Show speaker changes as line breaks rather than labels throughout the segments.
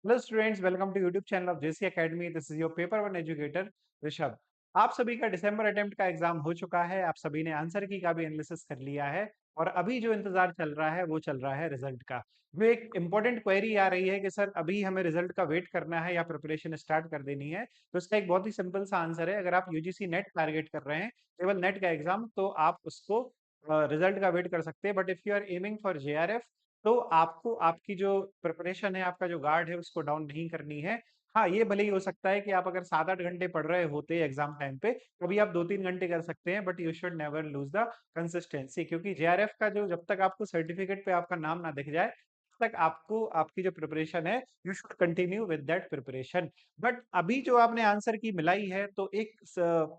Hello students, welcome to YouTube channel of JC academy. This is your paper one educator Rishabh. आप सभी का दिसंबर attempt का exam हो चुका है। आप सभी ने आंसर की का भी एनालिसिस कर लिया है और अभी जो इंतजार चल रहा है वो चल रहा है रिजल्ट का। वो एक इंपॉर्टेंट क्वेरी आ रही है कि सर अभी हमें रिजल्ट का वेट करना है या प्रिपरेशन स्टार्ट कर देनी है। तो इसका एक बहुत ही सिंपल सा आंसर है। अगर आप यूजीसी नेट टारगेट कर रहे हैं, केवल नेट का एग्जाम, तो आप उसको रिजल्ट का वेट कर सकते हैं। But if you are aiming for JRF, तो आपको आपकी जो प्रिपरेशन है, आपका जो गार्ड है, उसको डाउन नहीं करनी है। हाँ, ये भले ही हो सकता है कि आप अगर 7-8 घंटे पढ़ रहे होते एग्जाम टाइम पे, कभी आप 2-3 घंटे कर सकते हैं, but you should never lose the consistency. क्योंकि जेआरएफ का जो, जब तक आपको सर्टिफिकेट पे आपका नाम ना दिख जाए, तब तक आपको आपकी जो प्रिपरेशन है, you should continue with that preparation. But अभी जो आपने आंसर की मिलाई है, तो एक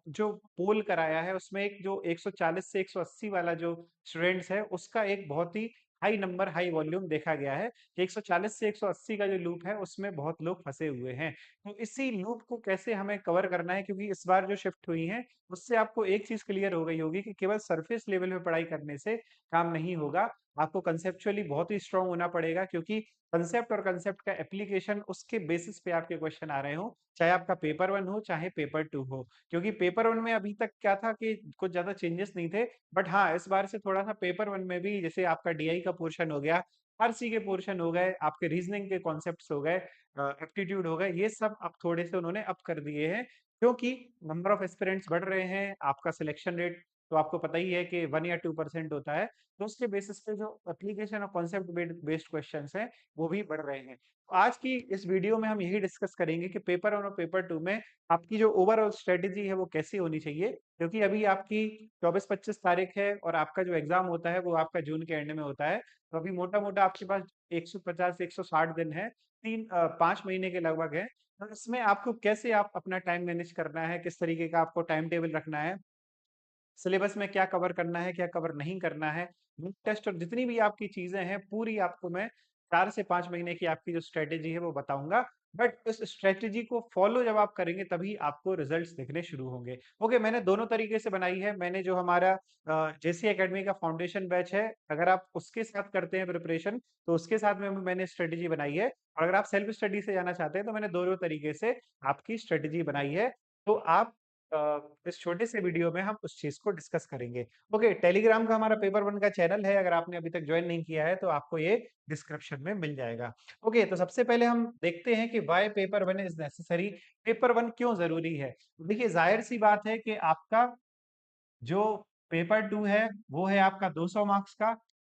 जो पोल कराया है उसमें एक जो 140 से 180 वाला जो स्टूडेंट्स है, उसका एक बहुत ही हाई नंबर, हाई वॉल्यूम देखा गया है कि 140 से 180 का जो लूप है उसमें बहुत लोग फंसे हुए हैं। तो इसी लूप को कैसे हमें कवर करना है, क्योंकि इस बार जो शिफ्ट हुई है उससे आपको एक चीज क्लियर हो गई होगी कि केवल सरफेस लेवल पे पढ़ाई करने से काम नहीं होगा। आपको कंसेप्चुअली बहुत ही स्ट्रांग होना पड़ेगा, क्योंकि कंसेप्ट और कंसेप्ट का एप्लीकेशन, उसके बेसिस पे आपके क्वेश्चन आ रहे हो, चाहे आपका पेपर वन हो चाहे पेपर टू हो। क्योंकि पेपर वन में अभी तक क्या था कि कुछ ज्यादा चेंजेस नहीं थे। बट हाँ, इस बार से थोड़ा सा पेपर वन में भी, जैसे आपका डीआई का पोर्शन हो गया, आरसी के पोर्शन हो गए, आपके रीजनिंग के कॉन्सेप्ट्स हो गए, एप्टीट्यूड हो गए, ये सब अब थोड़े से उन्होंने अप कर दिए हैं। क्योंकि नंबर ऑफ एस्पिरेंट्स बढ़ रहे हैं, आपका सिलेक्शन रेट तो आपको पता ही है कि 1 या 2% होता है। तो उसके बेसिस पे जो एप्लीकेशन और कॉन्सेप्ट बेस्ड क्वेश्चन हैं, वो भी बढ़ रहे हैं। तो आज की इस वीडियो में हम यही डिस्कस करेंगे कि पेपर वन और पेपर टू में आपकी जो ओवरऑल स्ट्रेटेजी है वो कैसी होनी चाहिए। क्योंकि अभी आपकी 24-25 तारीख है और आपका जो एग्जाम होता है वो आपका जून के एंड में होता है। तो अभी मोटा मोटा आपके पास 150 से 160 दिन है, 5 महीने के लगभग है। तो इसमें आपको कैसे आप अपना टाइम मैनेज करना है, किस तरीके का आपको टाइम टेबल रखना है, सिलेबस में क्या कवर करना है, क्या कवर नहीं करना है, मिड टेस्ट और जितनी भी आपकी चीजें हैं, पूरी आपको मैं 4 से 5 महीने की आपकी जो स्ट्रेटेजी है वो बताऊंगा। बट इस स्ट्रेटेजी को फॉलो जब आप करेंगे तभी आपको रिजल्ट्स दिखने शुरू होंगे। ओके, मैंने दोनों तरीके से बनाई है। मैंने जो हमारा जेसी एकेडमी का फाउंडेशन बैच है, अगर आप उसके साथ करते हैं प्रिपरेशन, तो उसके साथ में मैंने स्ट्रेटेजी बनाई है। और अगर आप सेल्फ स्टडी से जाना चाहते हैं, तो मैंने दोनों तरीके से आपकी स्ट्रेटेजी बनाई है। तो आप इस छोटे से वीडियो में हम उस चीज को डिस्कस करेंगे। ओके, टेलीग्राम का हमारा पेपर वन का चैनल है, अगर आपने अभी तक ज्वाइन नहीं किया है तो आपको ये डिस्क्रिप्शन में मिल जाएगा। ओके, तो सबसे पहले हम देखते हैं कि why paper one is necessary. Paper one क्यों जरूरी है। देखिए, जाहिर सी बात है कि आपका जो पेपर टू है वो है आपका 200 मार्क्स का,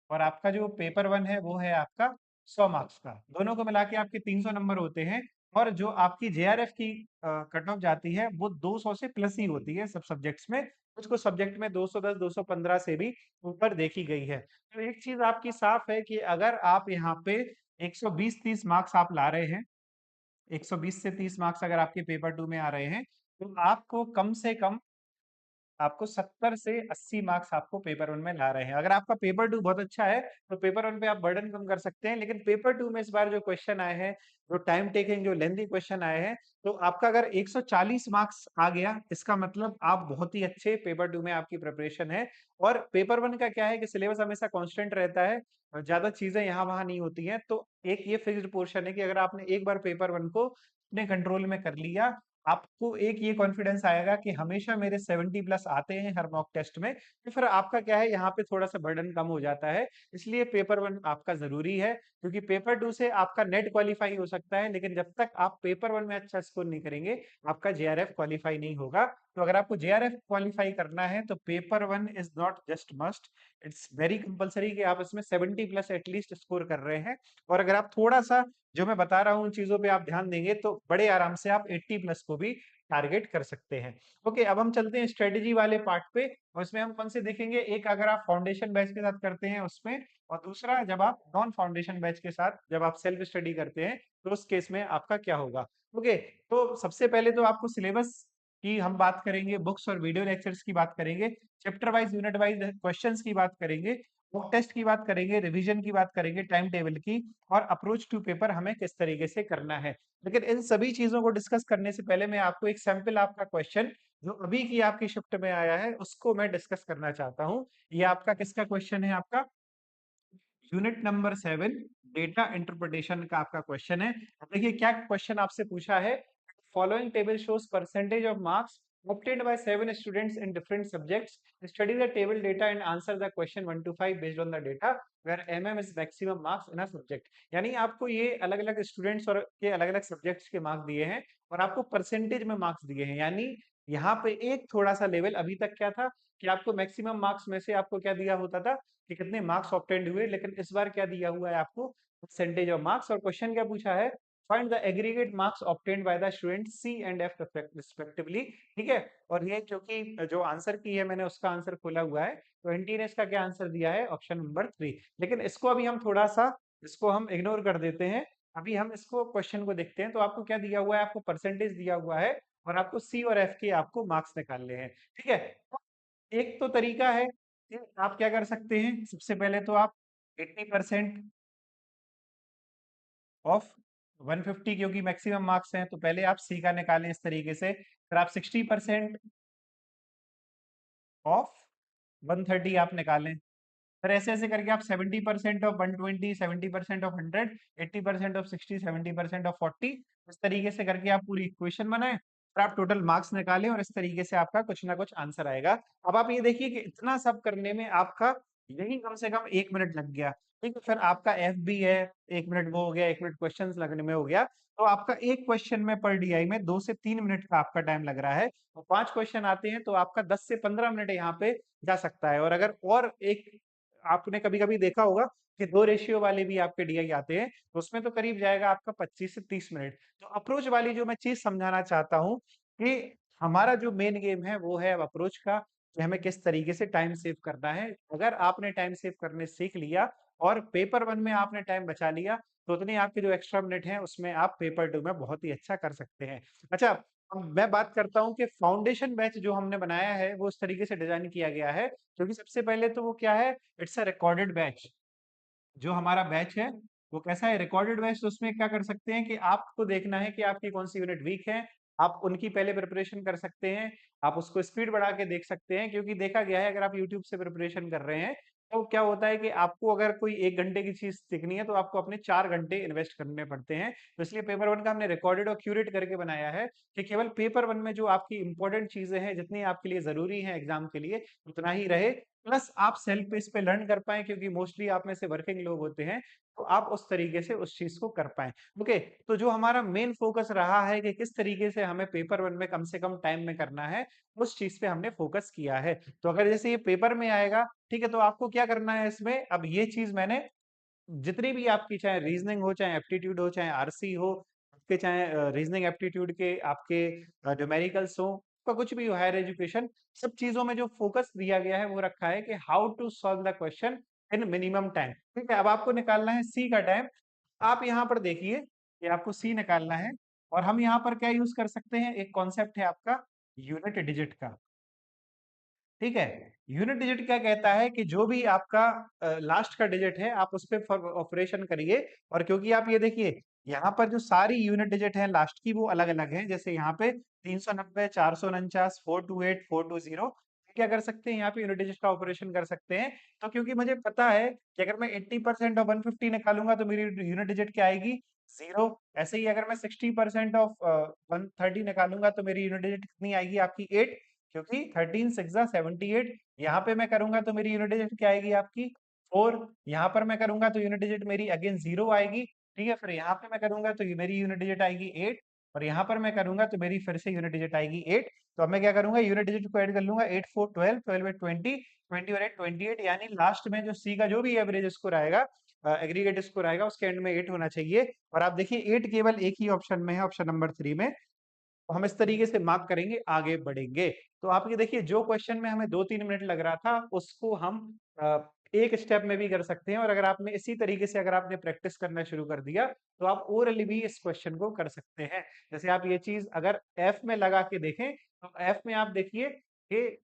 और आपका जो पेपर वन है वो है आपका 100 मार्क्स का। दोनों को मिला के आपके 300 नंबर होते हैं। और जो आपकी जेआरएफ की कट ऑफ जाती है वो 200 से प्लस ही होती है सब सब्जेक्ट्स में। कुछ कुछ सब्जेक्ट में 210 215 से भी ऊपर देखी गई है। तो एक चीज आपकी साफ है कि अगर आप यहाँ पे 120-30 मार्क्स आप ला रहे हैं, 120 से 30 मार्क्स अगर आपके पेपर टू में आ रहे हैं, तो आपको कम से कम, आपको 70 से 80 मार्क्स आपको पेपर वन में ला रहे हैं। अगर आपका पेपर टू बहुत अच्छा है तो पेपर वन पे आप बर्डन कम कर सकते हैं। लेकिन पेपर टू में इस बार जो क्वेश्चन आए हैं, जो टाइम टेकिंग, जो लेंथी क्वेश्चन आए हैं, तो आपका अगर 140 मार्क्स आ गया, इसका मतलब आप बहुत ही अच्छे पेपर टू में आपकी प्रिपरेशन है। और पेपर वन का क्या है कि सिलेबस हमेशा कांस्टेंट रहता है, और ज्यादा चीजें यहाँ वहां नहीं होती हैं। तो एक ये फिक्स्ड पोर्शन है कि अगर आपने एक बार पेपर वन को अपने कंट्रोल में कर लिया, आपको एक ये कॉन्फिडेंस आएगा कि हमेशा मेरे 70 प्लस आते हैं हर मॉक टेस्ट में। तो फिर आपका क्या है, यहाँ पे थोड़ा सा बर्डन कम हो जाता है। इसलिए पेपर वन आपका जरूरी है, क्योंकि पेपर टू से आपका नेट क्वालिफाई हो सकता है, लेकिन जब तक आप पेपर वन में अच्छा स्कोर नहीं करेंगे, आपका जेआरएफ क्वालिफाई नहीं होगा। तो अगर आपको जेआरएफ क्वालिफाई करना है तो paper one is not just must, it's very compulsory कि आप इसमें 70 प्लस एटलीस्ट स्कोर कर रहे हैं। और अगर आप थोड़ा सा जो मैं बता रहा हूँ उन चीजों पे आप ध्यान देंगे, तो बड़े आराम से आप 80 प्लस को भी टारगेट कर सकते हैं। ओके, अब हम चलते हैं स्ट्रेटेजी वाले पार्ट पे। और इसमें हम कौन से देखेंगे, एक अगर आप फाउंडेशन बैच के साथ करते हैं उसमें, और दूसरा जब आप नॉन फाउंडेशन बैच के साथ, जब आप सेल्फ स्टडी करते हैं, तो उस केस में आपका क्या होगा। ओके, तो सबसे पहले तो आपको सिलेबस की हम बात करेंगे, बुक्स और वीडियो लेक्चर्स की बात करेंगे, chapter wise unit wise questions की बात करेंगे, मॉक टेस्ट की बात करेंगे, रिवीजन की बात करेंगे, टाइम टेबल की, और अप्रोच टू पेपर हमें किस तरीके से करना है। लेकिन इन सभी चीजों को डिस्कस करने से पहले मैं आपको एक सैंपल आपका क्वेश्चन जो अभी की आपकी शिफ्ट में आया है उसको मैं डिस्कस करना चाहता हूँ। ये आपका किसका क्वेश्चन है, आपका यूनिट नंबर 7, डेटा इंटरप्रिटेशन का आपका क्वेश्चन है। अब देखिए क्या क्वेश्चन आपसे पूछा है, following table shows percentage of marks obtained by 7 students in different subjects. Study the table data and answer the question 1 to 5 based on the data where is maximum marks in a subject. यानी आपको ये अलग अलग students और के अलग अलग subjects के मार्क्स दिए हैं और आपको परसेंटेज में मार्क्स दिए हैं। यानी यहाँ पे एक थोड़ा सा लेवल अभी तक क्या था कि आपको मैक्सिमम मार्क्स में से आपको क्या दिया होता था कि कितने मार्क्स ऑब्टेन्ड हुए, लेकिन इस बार क्या दिया हुआ है आपको परसेंटेज ऑफ मार्क्स। और क्वेश्चन क्या पूछा है, find the aggregate marks obtained by the student C and F respectively. ठीक है, और ये जो कि जो आंसर की है मैंने उसका आंसर खोला हुआ है, तो एनटी ने इसका क्या आंसर दिया है, ऑप्शन नंबर 3। लेकिन इसको अभी हम थोड़ा सा इसको हम इग्नोर कर देते हैं, अभी हम इसको क्वेश्चन को देखते हैं। तो आपको क्या दिया हुआ है, आपको परसेंटेज दिया हुआ है और आपको सी और एफ के आपको मार्क्स निकालने हैं। ठीक है, एक तो तरीका है कि आप क्या कर सकते हैं, सबसे पहले तो आप 80% ऑफ 150 क्योंकि मैक्सिमम मार्क्स हैं, तो पहले आप सी का निकालें इस तरीके से। फिर आप 60% ऑफ 130 आप निकालें। फिर ऐसे ऐसे करके आप 70% ऑफ 120, 70% ऑफ 100, 80% ऑफ 60, 70% ऑफ 40, इस तरीके से करके आप पूरी इक्वेशन बनाएं और आप टोटल मार्क्स निकालें और इस तरीके से आपका कुछ ना कुछ आंसर आएगा। अब आप ये देखिए कि इतना सब करने में आपका यही कम से कम 1 मिनट लग गया। ठीक है, फिर आपका एफ भी है, 1 मिनट वो हो गया, 1 मिनट क्वेश्चन लगने में हो गया। तो आपका एक क्वेश्चन में पर डीआई में 2 से 3 मिनट का आपका टाइम लग रहा है और 5 क्वेश्चन आते हैं तो आपका 10 से 15 मिनट यहाँ पे जा सकता है। और अगर और एक आपने कभी-कभी देखा होगा कि 2 रेशियो वाले भी आपके डीआई आते हैं, तो उसमें तो करीब जाएगा आपका 25 से 30 मिनट। तो अप्रोच वाली जो मैं चीज़ समझाना चाहता हूँ कि हमारा जो मेन गेम है वो है अब अप्रोच का, कि हमें किस तरीके से टाइम सेव करना है। अगर आपने टाइम सेव करने सीख लिया और पेपर 1 में आपने टाइम बचा लिया, तो उतने आपके जो एक्स्ट्रा मिनट हैं उसमें आप पेपर 2 में बहुत ही अच्छा कर सकते हैं। अच्छा, अब मैं बात करता हूँ कि फाउंडेशन बैच जो हमने बनाया है वो उस तरीके से डिज़ाइन किया गया है, क्योंकि सबसे पहले तो वो क्या है, इट्स अ रिकॉर्डेड बैच। जो हमारा बैच है वो कैसा है, रिकॉर्डेड बैच। तो उसमें क्या कर सकते हैं कि आपको देखना है कि आपकी कौन सी यूनिट वीक है, आप उनकी पहले प्रिपरेशन कर सकते हैं। आप उसको स्पीड बढ़ा के देख सकते हैं, क्योंकि देखा गया है अगर आप यूट्यूब से प्रिपरेशन कर रहे हैं तो क्या होता है कि आपको अगर कोई 1 घंटे की चीज सीखनी है तो आपको अपने 4 घंटे इन्वेस्ट करने पड़ते हैं। तो इसलिए पेपर 1 का हमने रिकॉर्डेड और क्यूरेट करके बनाया है कि केवल पेपर 1 में जो आपकी इंपॉर्टेंट चीजें हैं, जितनी आपके लिए जरूरी है एग्जाम के लिए, उतना ही रहे। प्लस आप सेल्फ पे इस पे लर्न कर पाएँ, क्योंकि मोस्टली आप में से वर्किंग लोग होते हैं, तो आप उस तरीके से उस चीज़ को कर पाएँ। ओके, तो जो हमारा मेन फ़ोकस रहा है कि किस तरीके से हमें पेपर 1 में कम से कम टाइम में करना है, उस चीज़ पे हमने फ़ोकस किया है। तो अगर जैसे ये पेपर में आएगा, ठीक है, तो आपको क्या करना है इसमें, अब ये चीज़ मैंने जितनी भी आपकी चाहे रीजनिंग हो, चाहे एप्टीट्यूड हो, चाहे आरसी हो, आपके चाहे रीजनिंग एप्टीट्यूड के आपके न्यूमेरिकल्स हो, का कुछ भी हो, हायर एजुकेशन, सब चीजों में जो फोकस दिया गया है वो रखा है कि how to solve the question in minimum time. ठीक है, अब आपको निकालना है सी का टाइम। आप यहाँ पर देखिए कि आपको सी निकालना है और हम यहाँ पर क्या यूज कर सकते हैं, एक कॉन्सेप्ट है आपका यूनिट डिजिट का। ठीक है, यूनिट डिजिट क्या कहता है कि जो भी आपका लास्ट का डिजिट है आप उस पर ऑपरेशन करिए। और क्योंकि आप ये देखिए यहाँ पर जो सारी यूनिट डिजिट है लास्ट की वो अलग अलग है, जैसे यहाँ पे 390, 449, 428, 420, क्या कर सकते हैं यहाँ पे यूनिट डिजिट का ऑपरेशन कर सकते हैं। तो क्योंकि मुझे पता है कि अगर मैं 80% ऑफ 150 निकालूंगा तो मेरी यूनिट डिजिट क्या आएगी, 0। ऐसे ही अगर मैं 60% ऑफ 130 निकालूंगा तो मेरी यूनिट डिजिट कितनी आएगी आपकी, 8। क्योंकि 13 6 78, यहाँ पे मैं करूंगा तो मेरी यूनिट डिजिट क्या आएगी आपकी, 4। यहाँ पर मैं करूंगा तो यूनिट डिजिट मेरी अगेन 0 आएगी। ठीक है, फिर यहाँ पे मैं करूंगा तो मेरी यूनिट डिजिट आएगी 8 और यहाँ पर मैं करूंगा तो मेरी फिर से यूनिट डिजिट आएगी 8। तो अब मैं क्या करूंगा, यूनिट डिजिट को ऐड कर लूंगा, 8 4 12, 12 8 20, 20 और 8 28, यानी लास्ट में जो सी का जो भी एवरेज स्कोर आएगा, एग्रीगेट स्कोर आएगा, उसके एंड में 8 होना चाहिए। और आप देखिए 8 केवल एक ही ऑप्शन में है, ऑप्शन नंबर 3 में। तो हम इस तरीके से मार्क करेंगे, आगे बढ़ेंगे। तो आप ये देखिए जो क्वेश्चन में हमें 2-3 मिनट लग रहा था उसको हम एक स्टेप में भी कर सकते हैं। और अगर आपने इसी तरीके से अगर आपने प्रैक्टिस करना शुरू कर दिया तो आप ओरली भी इस क्वेश्चन को कर सकते हैं। जैसे आप ये चीज अगर एफ में लगा के देखें तो एफ में आप देखिए कि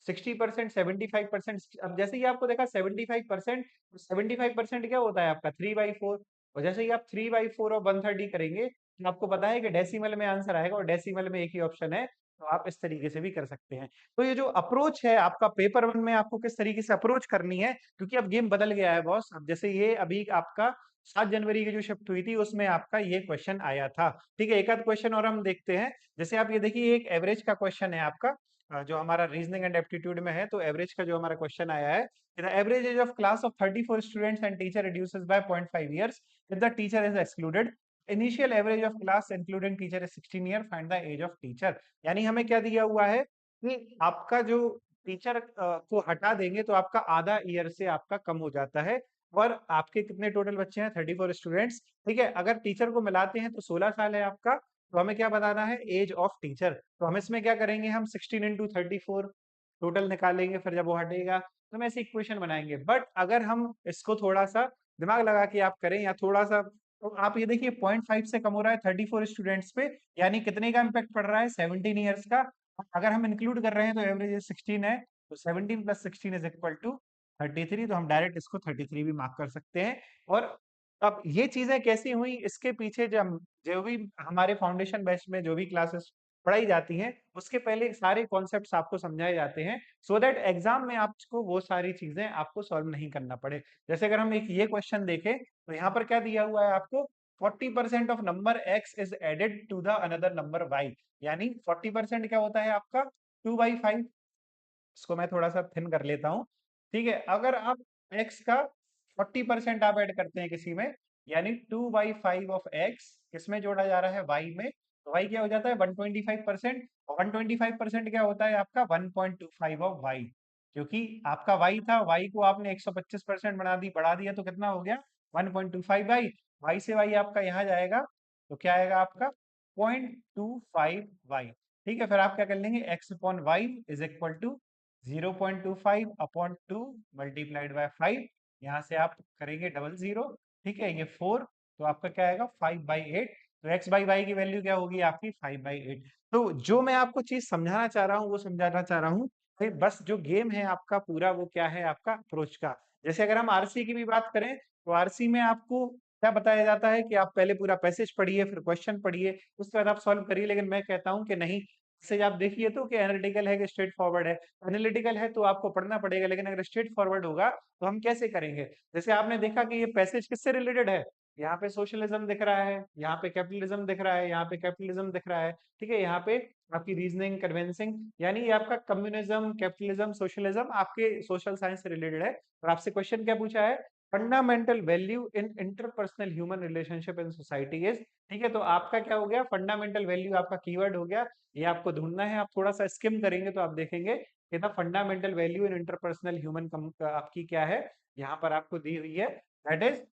60%, 75%, अब जैसे ही आपको देखा 75%, 75% क्या होता है आपका 3/4। और जैसे ही आप 3/4 और 130 करेंगे तो आपको पता है कि डेसिमल में आंसर आएगा और डेसिमल में एक ही ऑप्शन है तो आप इस तरीके से भी कर सकते हैं। तो ये जो अप्रोच है आपका पेपर 1 में आपको किस तरीके से अप्रोच करनी है, क्योंकि अब गेम बदल गया है बॉस। अब जैसे ये अभी आपका 7 जनवरी की जो शिफ्ट हुई थी उसमें आपका ये क्वेश्चन आया था। ठीक है, एक आध क्वेश्चन और हम देखते हैं। जैसे आप ये देखिए एक एवरेज का क्वेश्चन है आपका, जो हमारा रीजनिंग एंड एप्टीट्यूड में है, तो एवरेज का जो हमारा क्वेश्चन आया है, the average age of class of 34 students and teacher reduces by 0.5 years if the teacher is excluded. Initial average of class including teacher is 16 year, find the age of teacher. यानी हमें क्या दिया हुआ है कि आपका जो टीचर को हटा देंगे तो आपका आधा ईयर से आपका कम हो जाता है। और आपके कितने टोटल बच्चे हैं? 34 स्टूडेंट्स। ठीक है, अगर टीचर को मिलाते हैं तो 16 साल है आपका। तो हमें क्या बताना है? Age of teacher. तो हम इसमें क्या करेंगे? हम 16 इंटू 34 टोटल निकालेंगे, फिर जब वो हटेगा तो हम ऐसे इक्वेशन बनाएंगे। बट अगर हम इसको थोड़ा सा दिमाग लगा के आप करें, या थोड़ा सा, तो आप ये देखिए 0.5 से कम हो रहा है 34 स्टूडेंट्स पे, यानी कितने का इम्पैक्ट पड़ रहा है? 17 ईयर्स का। अगर हम इंक्लूड कर रहे हैं तो एवरेज 16 है, तो 17 प्लस 16 इज इक्वल टू 33। तो हम डायरेक्ट इसको 33 भी मार्क कर सकते हैं। और अब ये चीजें कैसी हुई, इसके पीछे जब जो भी हमारे फाउंडेशन बैच में जो भी क्लासेस पढ़ाई जाती हैं, उसके पहले सारे कॉन्सेप्ट्स आपको समझाए जाते हैं, सो दैट एग्जाम में आपको वो सारी चीजें आपको सॉल्व नहीं करना पड़े। जैसे अगर हम एक ये क्वेश्चन देखें, तो यहाँ पर क्या दिया हुआ है आपको? 40% of number x is added to the another number y। यानी 40% क्या होता है आपका? 2/5। इसको मैं थोड़ा सा थिन कर लेता हूँ। ठीक है, अगर आप x का 40% आप ऐड करते हैं किसी में, यानी 2/5 ऑफ x किसमें जोड़ा जा रहा है? y में। तो y क्या हो जाता है? 125%। और 125% क्या होता है आपका? 1.25 ऑफ y। क्योंकि आपका y था, y को आपने 125% बढ़ा दिया, तो कितना हो गया? 1.25y। y से y आपका यहाँ जाएगा, तो क्या आएगा आपका? 0.25y। ठीक है, फिर आप क्या कर लेंगे? x upon y is equal to 0.25 upon 2 multiplied by 5। यहाँ से आप करेंगे डबल जीरो। ठीक है, ये 4, तो आपका क्या आएगा? 5/8। तो x बाई वाई की वैल्यू क्या होगी आपकी? 5/8। तो जो मैं आपको चीज समझाना चाह रहा हूँ वो समझाना चाह रहा हूँ कि बस जो गेम है आपका पूरा, वो क्या है आपका? अप्रोच का। जैसे अगर हम आरसी की भी बात करें, तो आरसी में आपको क्या बताया जाता है कि आप पहले पूरा पैसेज पढ़िए, फिर क्वेश्चन पढ़िए, उसके बाद आप सॉल्व करिए। लेकिन मैं कहता हूं कि नहीं, से आप देखिए तो कि एनालिटिकल है कि स्ट्रेट फॉरवर्ड है। एनालिटिकल है तो आपको पढ़ना पड़ेगा, लेकिन अगर स्ट्रेट फॉरवर्ड होगा तो हम कैसे करेंगे? जैसे आपने देखा कि ये पैसेज किससे रिलेटेड है? यहाँ पे सोशलिज्म दिख रहा है, यहाँ पे कैपिटलिज्म दिख रहा है, यहाँ पे कैपिटलिज्म दिख रहा है। ठीक है, यहाँ पे आपकी रीजनिंग, कन्विंसिंग, यानी ये आपका कम्युनिज्म, कैपिटलिज्म, सोशलिज्म आपके सोशल साइंस से रिलेटेड है। और आपसे क्वेश्चन क्या पूछा है? Fundamental value in interpersonal human relationship in society is. ठीक है, तो आपका क्या हो गया? फंडामेंटल वैल्यू आपका कीवर्ड हो गया। ये आपको ढूंढना है। आप थोड़ा सा स्किम करेंगे तो आप देखेंगे कि the fundamental value in interpersonal human आपकी क्या है? यहाँ पर आपको दी हुई है, दैट इज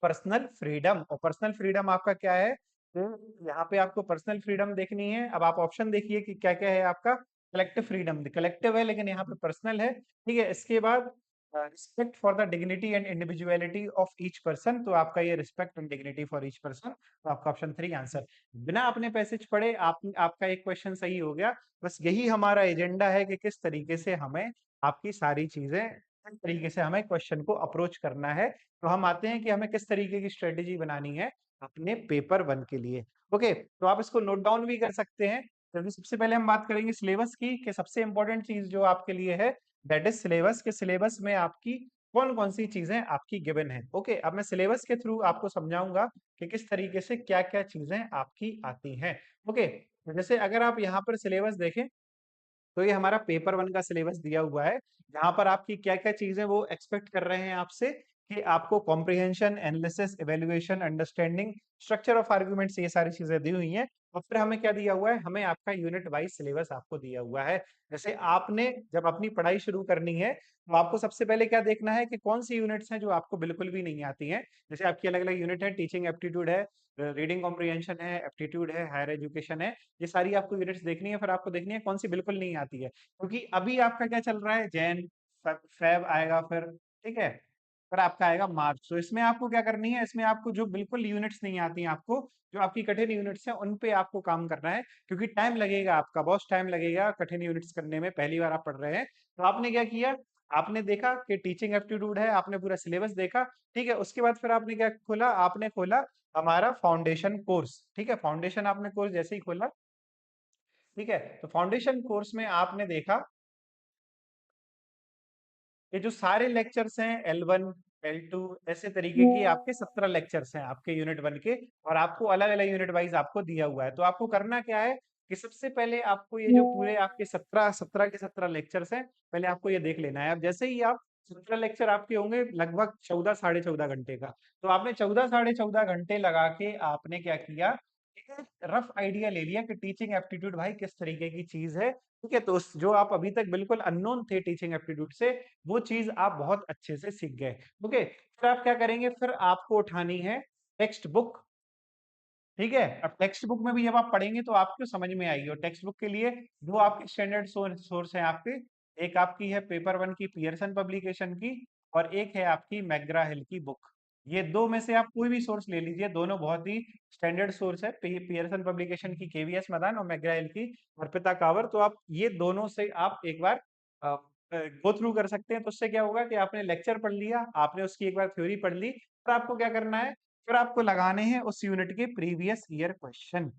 पर्सनल फ्रीडम। और पर्सनल फ्रीडम आपका क्या है? तो यहाँ पे आपको पर्सनल फ्रीडम देखनी है। अब आप ऑप्शन देखिए कि क्या क्या है आपका। कलेक्टिव फ्रीडम, कलेक्टिव है लेकिन यहाँ पे पर्सनल है। ठीक है, इसके बाद respect for the dignity and individuality of each person. तो आपका ये respect and dignity for each person, तो आपका ऑप्शन 3 आंसर। बिना अपने पैसेज पढ़े आपका एक क्वेश्चन सही हो गया। बस यही हमारा एजेंडा है कि किस तरीके से हमें आपकी सारी चीजें, किस तरीके से हमें क्वेश्चन को अप्रोच करना है। तो हम आते हैं कि हमें किस तरीके की स्ट्रेटेजी बनानी है अपने पेपर 1 के लिए। ओके, तो आप इसको नोट डाउन भी कर सकते हैं। तो सबसे पहले हम बात करेंगे सिलेबस की, कि सबसे इंपॉर्टेंट चीज जो आपके लिए है, दैट इज सिलेबस। के सिलेबस में आपकी कौन कौन सी चीजें आपकी गिवन है। ओके, अब मैं सिलेबस के थ्रू आपको समझाऊंगा कि किस तरीके से क्या क्या चीजें आपकी आती हैं। ओके, तो जैसे अगर आप यहाँ पर सिलेबस देखें, तो ये हमारा पेपर 1 का सिलेबस दिया हुआ है, जहां पर आपकी क्या क्या चीजें वो एक्सपेक्ट कर रहे हैं आपसे, कि आपको comprehension, analysis, evaluation, understanding, structure of arguments, ये सारी चीजें दी हुई हैं। और फिर हमें क्या दिया हुआ है? हमें आपका यूनिट वाइज सिलेबस आपको दिया हुआ है। जैसे आपने जब अपनी पढ़ाई शुरू करनी है, तो आपको सबसे पहले क्या देखना है कि कौन सी यूनिट्स हैं जो आपको बिल्कुल भी नहीं आती हैं। जैसे आपकी अलग अलग यूनिट है, टीचिंग एप्टीट्यूड है, रीडिंग कॉम्प्रिहेंशन है, एप्टीट्यूड है, हायर एजुकेशन है। ये सारी आपको यूनिट्स देखनी है। फिर आपको देखनी है कौन सी बिल्कुल नहीं आती है, क्योंकि अभी आपका क्या चल रहा है? जैन, फेब आएगा फिर। ठीक है, फिर आपका आएगा मार्च। तो इसमें आपको क्या करनी है? इसमें आपको जो बिल्कुल यूनिट्स नहीं आती हैं, आपको जो आपकी कठिन यूनिट्स हैं उन पे आपको काम करना है, क्योंकि टाइम लगेगा, आपका बहुत टाइम लगेगा कठिन यूनिट्स करने में। पहली बार आप पढ़ रहे हैं, तो आपने क्या किया? आपने देखा कि टीचिंग एप्टीट्यूड है, आपने पूरा सिलेबस देखा। ठीक है, उसके बाद फिर आपने क्या खोला? आपने खोला हमारा फाउंडेशन कोर्स। ठीक है, फाउंडेशन आपने कोर्स जैसे ही खोला, ठीक है? तो फाउंडेशन कोर्स में आपने देखा ये जो सारे लेक्चर्स हैं L1, L2 ऐसे तरीके की आपके 17 लेक्चर्स हैं आपके यूनिट 1 के, और आपको अलग-अलग यूनिट वाइज आपको दिया हुआ है। तो आपको करना क्या है कि सबसे पहले आपको ये जो पूरे आपके 17 के 17 लेक्चर्स हैं, पहले आपको ये देख लेना है। अब जैसे ही आप 17 लेक्चर आपके होंगे लगभग 14 साढ़े 14 घंटे का। तो आपने 14 साढ़े 14 घंटे लगा के आपने क्या किया, एक रफ आइडिया ले लिया कि टीचिंग एप्टीट्यूड भाई किस तरीके की चीज़ है। ठीक है? तो उस जो आप अभी तक बिल्कुल अननोन थे टीचिंग एप्टीट्यूड से, वो चीज़ आप बहुत अच्छे से सीख गए। ओके, फिर आप क्या करेंगे, फिर आपको उठानी है टेक्स्ट बुक। ठीक है? अब टेक्स्ट बुक में भी जब आप पढ़ेंगे तो आपको समझ में आएगी, और टेक्स्ट बुक के लिए 2 आपके स्टैंडर्ड सोर्स हैं आपके। एक आपकी है पेपर 1 की पियर्सन पब्लिकेशन की, और एक है आपकी मैकग्रा हिल की बुक। ये 2 में से आप कोई भी सोर्स ले लीजिए, दोनों बहुत ही स्टैंडर्ड सोर्स है। पियर्सन पब्लिकेशन की केवीएस मदान और मैकग्रा हिल की अर्पिता कावर। तो आप ये दोनों से आप एक बार गो थ्रू कर सकते हैं। तो उससे क्या होगा कि आपने लेक्चर पढ़ लिया, आपने उसकी एक बार थ्योरी पढ़ ली, फिर आपको क्या करना है, फिर आपको लगाने हैं उस यूनिट के प्रीवियस ईयर क्वेश्चन।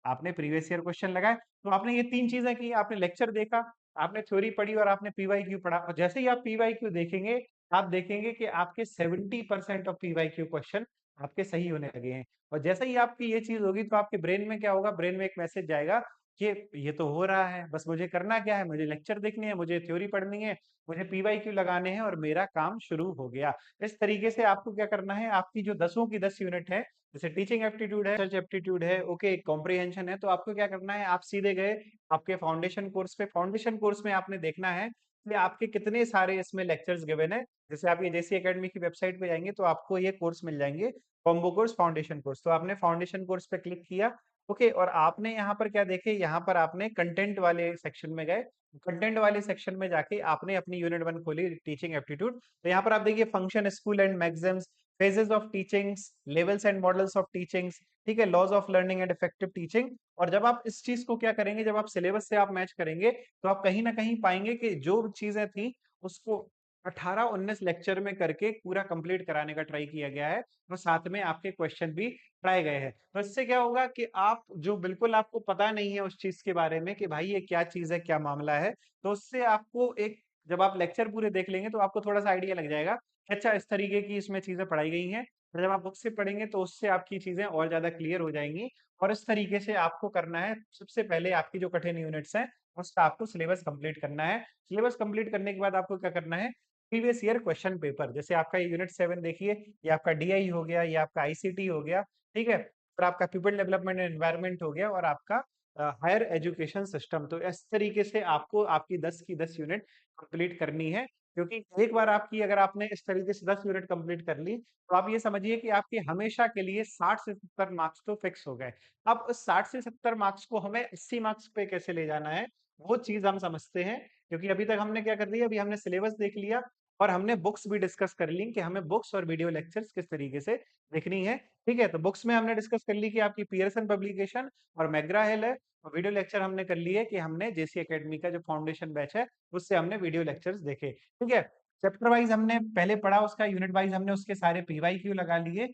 आपने प्रीवियस ईयर क्वेश्चन लगाए, तो आपने ये 3 चीजें की, आपने लेक्चर देखा, आपने थ्योरी पढ़ी और आपने पीवाईक्यू पढ़ा। और जैसे ही आप पीवाईक्यू देखेंगे, आप देखेंगे कि आपके 70% ऑफ पीवाईक्यू क्वेश्चन आपके सही होने लगे हैं। और जैसे ही आपकी ये चीज होगी तो आपके ब्रेन में क्या होगा, ब्रेन में एक मैसेज जाएगा कि ये तो हो रहा है, बस मुझे करना क्या है, मुझे लेक्चर देखने हैं, मुझे थ्योरी पढ़नी है, मुझे पीवाईक्यू लगाने हैं और मेरा काम शुरू हो गया। इस तरीके से आपको क्या करना है, आपकी जो 10 की 10 यूनिट है, जैसे टीचिंग एप्टीट्यूड है, सर्च एप्टीट्यूड है, ओके, कॉम्प्रिहेंशन है, तो आपको क्या करना है, आप सीधे गए आपके फाउंडेशन कोर्स पे। फाउंडेशन कोर्स में आपने देखना है कि आपके कितने सारे इसमें लेक्चर्स गिवन है। जैसे आप ये जेसी एकेडमी की वेबसाइट पे जाएंगे तो आपको ये कोर्स मिल जाएंगे, कॉम्बो कोर्स, फाउंडेशन कोर्स। तो आपने फाउंडेशन कोर्स पे क्लिक किया, ओके, और आपने यहाँ पर क्या देखे, यहाँ पर आपने कंटेंट वाले सेक्शन में गए। कंटेंट वाले सेक्शन में जाके आपने अपनी यूनिट 1 खोली, टीचिंग एप्टीट्यूड। तो यहाँ पर आप देखिए function, school and magazines, phases of teachings, levels and models of teachings, ठीक है, laws of learning and effective teaching. और जब आप इस चीज को क्या करेंगे, जब आप सिलेबस से आप मैच करेंगे, तो आप कहीं ना कहीं पाएंगे कि जो चीजें थी उसको 18-19 लेक्चर में करके पूरा कंप्लीट कराने का ट्राई किया गया है, और साथ में आपके क्वेश्चन भी पढ़ाए गए हैं। तो इससे क्या होगा कि आप जो बिल्कुल आपको पता नहीं है उस चीज के बारे में कि भाई ये क्या चीज है, क्या मामला है, तो उससे आपको एक, जब आप लेक्चर पूरे देख लेंगे तो आपको थोड़ा सा आइडिया लग जाएगा कि अच्छा इस तरीके की इसमें चीजें पढ़ाई गई हैं। और जब आप बुक से पढ़ेंगे तो उससे आपकी चीजें और ज्यादा क्लियर हो जाएंगी। और इस तरीके से आपको करना है, सबसे पहले आपकी जो कठिन यूनिट्स हैं उसका आपको सिलेबस कंप्लीट करना है। सिलेबस कंप्लीट करने के बाद आपको क्या करना है, प्रीवियस ईयर क्वेश्चन पेपर, जैसे आपका यूनिट 7 देखिए, ये आपका डीआई हो गया, ये आपका आईसीटी हो गया, ठीक है, और आपका पीपल डेवलपमेंट एंड एनवायरनमेंट हो गया, और आपका हायर एजुकेशन सिस्टम। तो इस तरीके से आपको आपकी 10 की 10 यूनिट कंप्लीट करनी है। क्योंकि एक बार आपकी, अगर आपने इस तरीके से 10 यूनिट कंप्लीट कर ली, तो आप ये समझिए कि आपके हमेशा के लिए 60 से 70 मार्क्स तो फिक्स हो गए। अब उस 60 से 70 मार्क्स को हमें 80 मार्क्स पे कैसे ले जाना है, वो चीज हम समझते हैं। क्योंकि अभी तक हमने क्या कर दिया, अभी हमने सिलेबस देख लिया, और हमने बुक्स भी डिस्कस कर ली कि हमें बुक्स और वीडियो लेक्चर्स किस तरीके से देखनी है। ठीक है, तो बुक्स में हमने डिस्कस कर ली कि आपकी पियर्सन पब्लिकेशन और मैकग्रा हिल है, और वीडियो लेक्चर हमने कर लिए कि हमने जेसी एकेडमी का जो फाउंडेशन बैच है उससे हमने वीडियो लेक्चर्स देखे। ठीक है, चैप्टर वाइज हमने पहले पढ़ा, उसका यूनिट वाइज हमने उसके सारे पीवाईक्यू लगा लिए।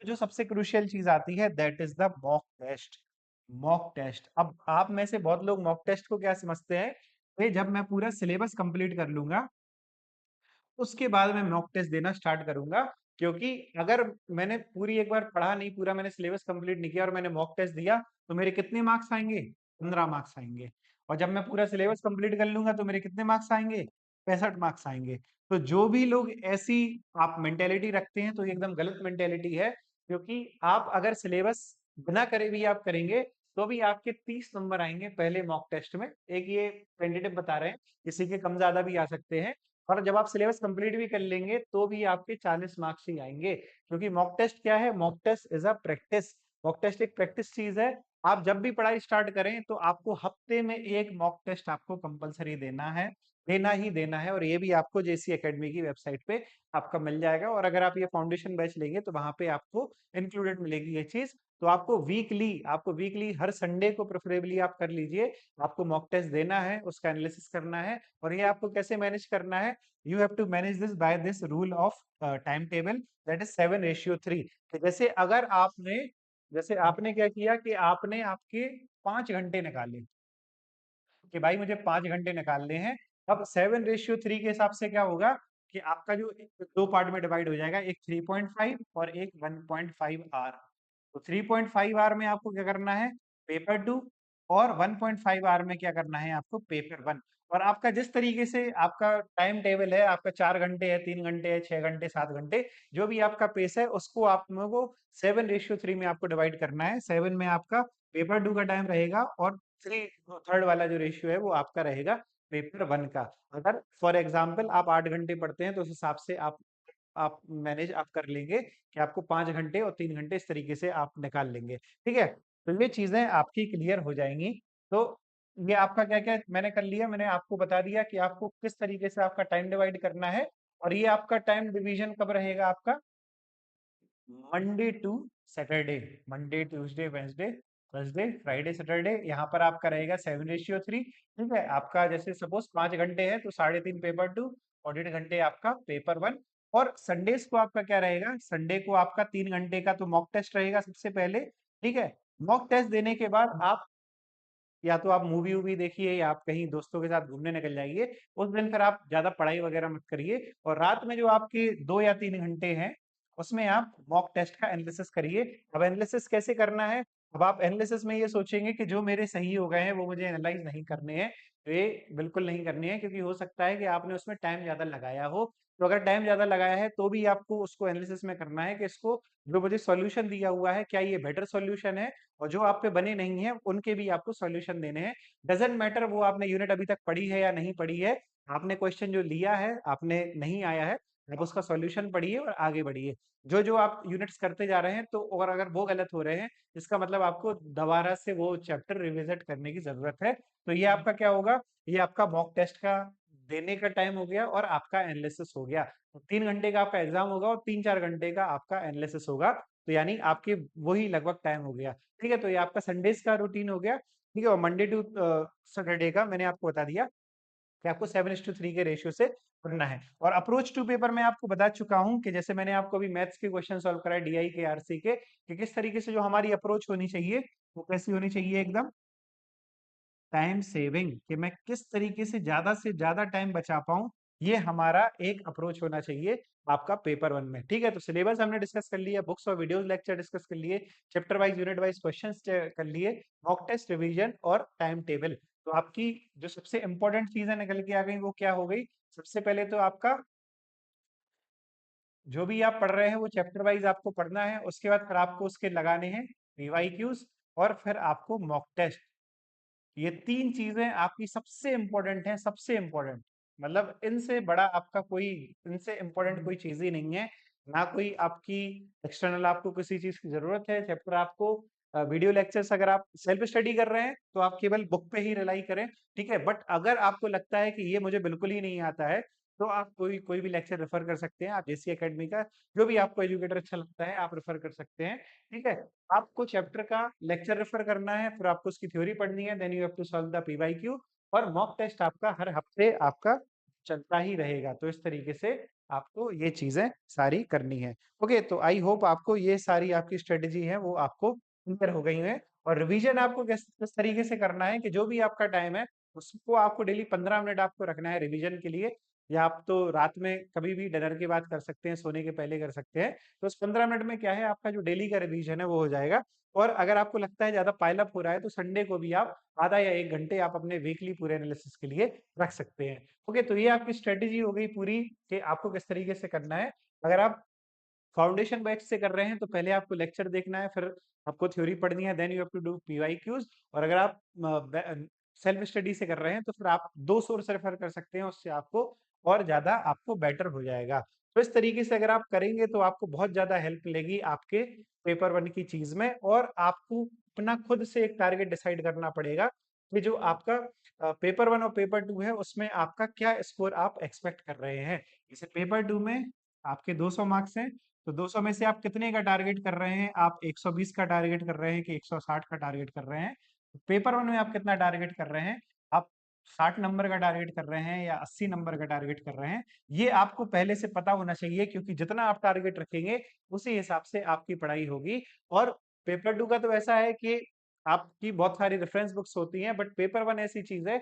जो सबसे क्रूशियल चीज आती है that is the mock test. Mock test, अब आप में से बहुत लोग मॉक टेस्ट को क्या समझते हैं, कि जब मैं पूरा सिलेबस कंप्लीट कर लूंगा उसके बाद मैं मॉक टेस्ट देना स्टार्ट करूंगा। क्योंकि अगर मैंने पूरी एक बार पढ़ा नहीं, पूरा मैंने सिलेबस कंप्लीट नहीं किया और मैंने मॉक टेस्ट दिया, तो मेरे कितने मार्क्स आएंगे, 15 मार्क्स आएंगे। और जब मैं पूरा सिलेबस कंप्लीट कर लूंगा तो मेरे कितने मार्क्स आएंगे, 65 मार्क्स आएंगे। तो जो भी लोग ऐसी आप मेंटेलिटी रखते हैं तो ये एकदम गलत मेंटेलिटी है। क्योंकि आप अगर सिलेबस बिना करे भी आप करेंगे तो भी आपके 30 नंबर आएंगे पहले मॉक टेस्ट में। एक ये टेंटेटिव बता रहे हैं, किसी के कम ज्यादा भी आ सकते हैं। और जब आप सिलेबस कंप्लीट भी कर लेंगे तो भी आपके 40 मार्क्स ही आएंगे। क्योंकि मॉक टेस्ट क्या है, mock test is a practice. Mock test एक प्रैक्टिस चीज है। आप जब भी पढ़ाई स्टार्ट करें तो आपको हफ्ते में एक मॉक टेस्ट आपको कंपलसरी देना है, देना ही देना है। और ये भी आपको जेसी एकेडमी की वेबसाइट पे आपका मिल जाएगा। और अगर आप ये फाउंडेशन बैच लेंगे तो वहां पे आपको इंक्लूडेड मिलेगी ये चीज। तो आपको वीकली हर संडे को प्रेफरेबली आप कर लीजिए, आपको मॉक टेस्ट देना है, उसका एनालिसिस करना है। और ये आपको कैसे मैनेज करना है, you have to manage this by this rule of timetable, that is 7:3। जैसे अगर आपने, जैसे आपने क्या किया कि आपने आपके 5 घंटे निकाले, कि भाई मुझे 5 घंटे निकालने हैं। अब 7:3 के हिसाब से क्या होगा कि आपका जो 2 पार्ट में डिवाइड हो जाएगा, एक 3.5 और एक 1.5 आवर। तो 3.5 आवर में आपको क्या करना है, पेपर 2, और 1.5 आवर में क्या करना है आपको, पेपर 1। और आपका जिस तरीके से आपका टाइम टेबल है, आपका 4 घंटे है, 3 घंटे है, 6 घंटे, 7 घंटे, जो भी आपका पेस है उसको आप लोगों को 7:3 में आपको डिवाइड करना है। 7 में आपका पेपर 2 का टाइम रहेगा, और 3 थर्ड वाला जो रेशियो है वो आपका रहेगा पेपर 1 का। अगर फॉर एग्जाम्पल आप 8 घंटे पढ़ते हैं तो उस हिसाब से आप मैनेज आप कर लेंगे कि आपको 5 घंटे और 3 घंटे इस तरीके से आप निकाल लेंगे। ठीक है? तो ये चीज़ें आपकी क्लियर हो जाएँगी। तो ये आपका क्या-क्या मैंने कर लिया, मैंने आपको बता दिया कि आपको किस तरीके से आपका टाइम डिवाइड करना है, और ये आपका टाइम डिवीज़न कब रहेगा आपका, Monday to Saturday, Monday, Tuesday, Wednesday, Thursday, Friday, Saturday, यहाँ पर आपका रहेगा 7:3। ठीक है? आपका जैसे सपोज़ 5 घंटे है तो 3.5 पेपर 2 और 1.5 घंटे आपका पेपर 1। और संडेज़ को आपका क्या रहेगा, संडे को आपका 3 घंटे का तो मॉक टेस्ट रहेगा सबसे पहले। ठीक है? मॉक टेस्ट देने के बाद आप या तो आप मूवी-वूवी देखिए, या आप कहीं दोस्तों के साथ घूमने निकल जाइए। उस दिन फिर आप ज़्यादा पढ़ाई वगैरह मत करिए, और रात में जो आपके 2 या 3 घंटे हैं, उसमें आप मॉक टेस्ट का एनालिसिस करिए। अब एनालिसिस कैसे करना है? अब आप एनालिसिस में ये सोचेंगे कि जो मेरे सही हो गए हैं, वो मुझे एनालाइज़ नहीं करने हैं। तो ये बिल्कुल नहीं करने हैं, क्योंकि हो सकता है कि आपने उसमें टाइम ज़्यादा लगाया हो। तो अगर टाइम ज़्यादा लगाया है, तो भी आपको उसको एनालिसिस में करना है कि इसको जो मुझे सॉल्यूशन दिया हुआ है, क्या ये बेटर सॉल्यूशन है? और जो आप पे बने नहीं हैं, उनके भी आपको सॉल्यूशन देने हैं। डज़न्ट मैटर वो आपने यूनिट अभी तक पढ़ी है या नहीं पढ़ी है, आपने क्वेश्चन जो लिया है, आपने नहीं आया है, आप उसका सॉल्यूशन पढ़िए और आगे बढ़िए। जो-जो आप यूनिट्स करते जा रहे हैं, तो और अगर वो गलत हो रहे हैं, इसका मतलब आपको दोबारा से वो चैप्टर रिविज़िट करने की ज़रूरत है। तो ये आपका क्या होगा, ये आपका मॉक टेस्ट का देने का टाइम हो गया, और आपका एनालिसिस हो गया। तो 3 घंटे का आपका एग्ज़ाम होगा, और 3-4 घंटे का आपका एनालिसिस होगा। तो यानी आपके वही लगभग टाइम हो गया। ठीक है? तो ये आपका संडेज़ का रूटीन हो गया। ठीक है? और मंडे टू सैटरडे का मैंने आपको बता दिया कि आपको 7:3 के रेशियो से पढ़ना है। और अप्रोच टू पेपर मैं आपको बता चुका हूँ कि जैसे मैंने आपको अभी मैथ्स के क्वेश्चन सॉल्व कराए डीआई के, आरसी के, कि किस तरीके से जो हमारी अप्रोच होनी चाहिए, वो कैसी होनी चाहिए, एकदम टाइम सेविंग, कि मैं किस तरीके से ज़्यादा टाइम बचा पाऊँ, ये हमारा एक अप्रोच होना चाहिए आपका पेपर 1 में। ठीक है? तो सिलेबस हमने डिस्कस कर लिया, बुक्स और वीडियोज़ लेक्चर डिस्कस कर लिए, chapter wise, unit wise questions कर लिए, मॉक टेस्ट, रिवीजन और टाइम टेबल। तो आपकी जो सबसे इम्पोर्टेंट चीज़ें निकल के आ गई, वो क्या हो गई? सबसे पहले तो आपका जो भी आप पढ़ रहे हैं, वो चैप्टर वाइज़ आपको पढ़ना है, उसके बाद फिर आपको उसके लगाने हैं पीवाईक्यूज़, और फिर आपको मॉक टेस्ट। ये 3 चीज़ें आपकी सबसे इम्पोर्टेंट हैं, सबसे इम्पोर्टेंट। मतलब इनसे बड़ा आपका कोई, इनसे इम्पोर्टेंट कोई चीज़ ही नहीं है। ना कोई आपकी एक्सटर्नल आपको किसी चीज़ की ज़रूरत है, चैप्टर आपको वीडियो लेक्चर्स अगर आप सेल्फ स्टडी कर रहे हैं, तो आप केवल बुक पे ही रिलाई करें, ठीक है? बट अगर आपको लगता है कि ये मुझे बिल्कुल ही नहीं आता है, तो आप कोई कोई भी लेक्चर रेफ़र कर सकते हैं। आप जेसी एकेडमी का जो भी आपको एजुकेटर अच्छा लगता है, आप रेफ़र कर सकते हैं, ठीक है? आपको चैप्टर का लेक्चर रेफर करना है, फिर आपको उसकी थ्योरी पढ़नी है, then you have to solve the PYQ, और मॉक टेस्ट आपका हर हफ्ते आपका चलता ही रहेगा। तो इस तरीके से आपको ये चीज़ें सारी करनी है। ओके, तो आई होप आपको ये सारी आपकी स्ट्रेटजी है वो आपको क्लियर हो गई है। और रिवीजन आपको किस तरीके से करना है कि जो भी आपका टाइम है, उसको आपको डेली 15 मिनट आपको रखना है रिवीजन के लिए, या आप तो रात में कभी भी डिनर के बाद कर सकते हैं, सोने के पहले कर सकते हैं। तो उस 15 मिनट में क्या है, आपका जो डेली का रिवीजन है वो हो जाएगा। और अगर आपको लगता है ज़्यादा पाइल अप हो रहा है, तो संडे को भी आप आधा या 1 घंटे आप अपने वीकली पूरे एनालिसिस के लिए रख सकते हैं। ओके, तो ये आपकी स्ट्रेटजी हो गई पूरी कि आपको किस तरीके से करना है। अगर आप फाउंडेशन बैच से कर रहे हैं, तो पहले आपको लेक्चर देखना है, फिर आपको थ्योरी पढ़नी है, then you have to do PYQs. और अगर आप सेल्फ स्टडी से कर रहे हैं, तो फिर आप 2 सोर्स रेफर कर सकते हैं, उससे आपको और ज़्यादा आपको बेटर हो जाएगा। तो इस तरीके से अगर आप करेंगे, तो आपको बहुत ज़्यादा हेल्प मिलेगी आपके पेपर 1 की चीज़ में, और आपको अपना खुद से एक टारगेट डिसाइड करना पड़ेगा कि जो आपका पेपर 1 और पेपर 2 है, उसमें आपका क्या स्कोर आप एक्सपेक्ट कर रहे हैं। जैसे पेपर 2 में आपके 200 मार्क्स हैं, तो 200 में से आप कितने का टारगेट कर रहे हैं? आप 120 का टारगेट कर रहे हैं कि 160 का टारगेट कर रहे हैं? पेपर 1 में आप कितना टारगेट कर रहे हैं? आप 60 नंबर का टारगेट कर रहे हैं या 80 नंबर का टारगेट कर रहे हैं? ये आपको पहले से पता होना चाहिए, क्योंकि जितना आप टारगेट रखेंगे, उसी हिसाब से आपकी पढ़ाई होगी। और पेपर 2 का तो ऐसा है कि आपकी बहुत सारी रेफरेंस बुक्स होती हैं, बट पेपर वन ऐसी चीज है,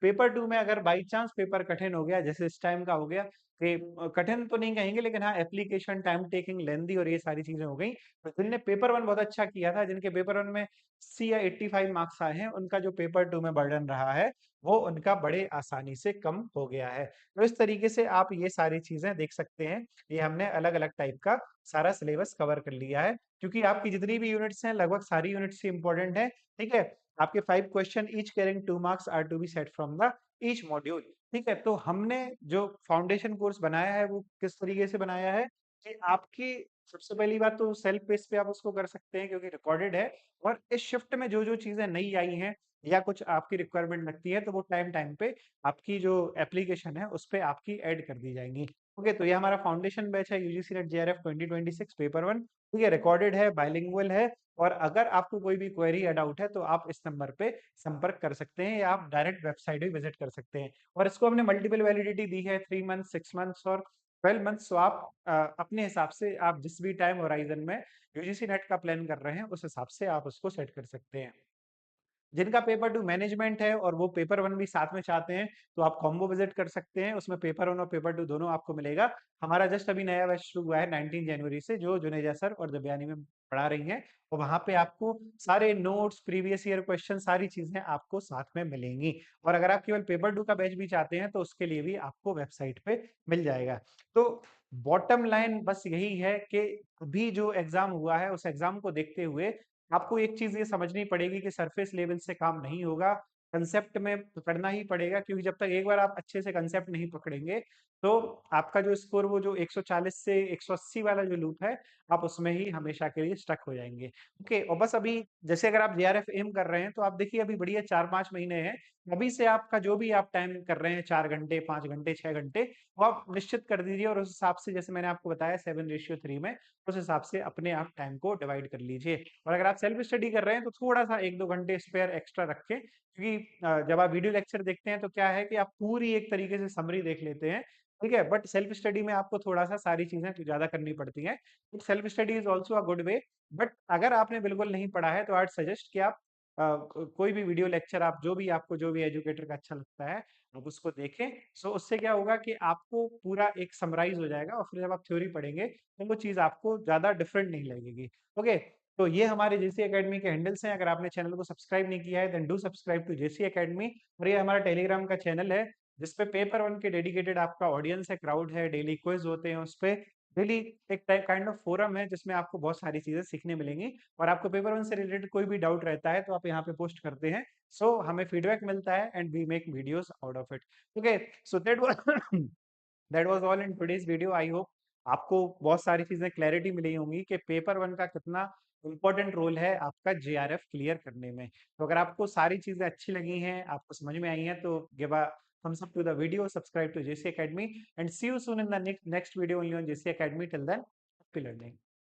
पेपर टू में अगर बाई चांस पेपर कठिन हो गया, जैसे इस टाइम का हो गया कि कठिन तो नहीं कहेंगे, लेकिन हाँ एप्लीकेशन टाइम टेकिंग लेंदी और ये सारी चीजें हो गई, तो जिनने पेपर वन बहुत अच्छा किया था, जिनके पेपर वन में 80 या 85 मार्क्स आए हैं, उनका जो पेपर टू में बर्डन रहा है वो उनका बड़े आसानी से कम हो गया है। तो इस तरीके से आप ये सारी चीजें देख सकते हैं। ये हमने अलग अलग टाइप का सारा सिलेबस कवर कर लिया है, क्योंकि आपकी जितनी भी यूनिट्स हैं लगभग सारी यूनिट्स ही इंपॉर्टेंट है। ठीक है, आपके 5 question each carrying 2 marks are to be set from the each module. ठीक है, तो हमने जो फाउंडेशन कोर्स बनाया है वो किस तरीके से बनाया है कि आपकी सबसे पहली बात तो सेल्फ पेस पे आप उसको कर सकते हैं क्योंकि रिकॉर्डेड है, और इस शिफ्ट में जो जो चीजें नई आई हैं या कुछ आपकी रिक्वायरमेंट लगती है तो वो टाइम टाइम पे आपकी जो एप्लीकेशन है उस पे आपकी ऐड कर दी जाएंगी। ओके, तो ये हमारा फाउंडेशन बैच है UGC net JRF 2026 paper one. ठीक है, रिकॉर्डेड है, बाइलिंगुअल है, और अगर आपको कोई भी क्वेरी या डाउट है तो आप इस नंबर पे संपर्क कर सकते हैं या आप डायरेक्ट वेबसाइट भी विजिट कर सकते हैं। और इसको हमने मल्टीपल वैलिडिटी दी है, 3 मंथ्स, 6 मंथ्स और 12 मंथ्स। तो आप अपने हिसाब से आप जिस भी टाइम होराइजन में यूजीसी नेट का प्लान कर रहे हैं उस हिसाब से आप उसको सेट कर सकते हैं। जिनका पेपर टू मैनेजमेंट है और वो पेपर वन भी साथ में चाहते हैं तो आप कॉम्बो विजिट कर सकते हैं, उसमें पेपर वन और पेपर टू दोनों आपको मिलेगा। हमारा जस्ट अभी नया बैच शुरू हुआ है 19 जनवरी से, जो जुनेजा सर और दबयानी में पढ़ा रही हैं, और वहां पे आपको सारे नोट्स, प्रीवियस ईयर क्वेश्चन, सारी चीजें आपको साथ में मिलेंगी। और अगर आप केवल पेपर टू का बैच भी चाहते हैं तो उसके लिए भी आपको वेबसाइट पे मिल जाएगा। तो बॉटम लाइन बस यही है कि अभी जो एग्जाम हुआ है उस एग्जाम को देखते हुए आपको एक चीज ये समझनी पड़ेगी कि सरफेस लेवल से काम नहीं होगा, कंसेप्ट में पकड़ना ही पड़ेगा, क्योंकि जब तक एक बार आप अच्छे से कंसेप्ट नहीं पकड़ेंगे तो आपका जो स्कोर वो जो 140 से 180 वाला जो लूप है आप उसमें ही हमेशा के लिए स्टक हो जाएंगे। ओके, और बस अभी जैसे अगर आप जेआरएफ एम कर रहे हैं तो आप देखिए अभी बढ़िया 4-5 महीने हैं, अभी से आपका जो भी आप टाइम कर रहे हैं 4 घंटे, 5 घंटे, 6 घंटे, वो आप निश्चित कर दीजिए, और उस हिसाब से जैसे मैंने आपको बताया 7:3 में, उस हिसाब से अपने आप टाइम को डिवाइड कर लीजिए। और अगर आप सेल्फ स्टडी कर रहे हैं तो थोड़ा सा 1-2 घंटे स्पेयर एक्स्ट्रा रखें, क्योंकि जब आप वीडियो लेक्चर देखते हैं तो क्या है कि आप पूरी एक तरीके से समरी देख लेते हैं। ठीक है, बट सेल्फ स्टडी में आपको थोड़ा सा सारी चीजें ज्यादा करनी पड़ती हैं। Self study is also a good way, but अगर आपने बिल्कुल नहीं पढ़ा है तो आई सजेस्ट कि आप कोई भी वीडियो लेक्चर, आप जो भी एजुकेटर का अच्छा लगता है आप उसको देखें। सो उससे क्या होगा कि आपको पूरा एक समराइज हो जाएगा, और फिर जब आप थ्योरी पढ़ेंगे तो वो चीज आपको ज्यादा डिफरेंट नहीं लगेगी। ओके, तो ये हमारे जेसी एकेडमी के हैंडल्स हैं। अगर आपने चैनल को सब्सक्राइब नहीं किया है then do subscribe to JC academy. और ये हमारा टेलीग्राम का चैनल है जिसपे पेपर वन के डेडिकेटेड आपका ऑडियंस है, क्राउड है, डेली क्विज होते हैं उस पे, डेली एक टाइप काइंड ऑफ फोरम है जिसमें आपको बहुत सारी चीजें सीखने मिलेंगी। और आपको पेपर वन से रिलेटेड कोई भी डाउट रहता है तो आप यहाँ पे पोस्ट करते हैं, सो हमें फीडबैक मिलता है and we make videos out of it. Okay, so that was all in today's video. I hope आपको बहुत सारी चीजें क्लैरिटी मिली होंगी कि पेपर वन का कितना इंपॉर्टेंट रोल है आपका जेआरएफ क्लियर करने में। तो अगर आपको सारी चीजें अच्छी लगी हैं, आपको समझ में आई हैं, तो give a thumbs up to the video, subscribe to JC Academy, and see you soon in the next video only on JC Academy. Till then, happy learning.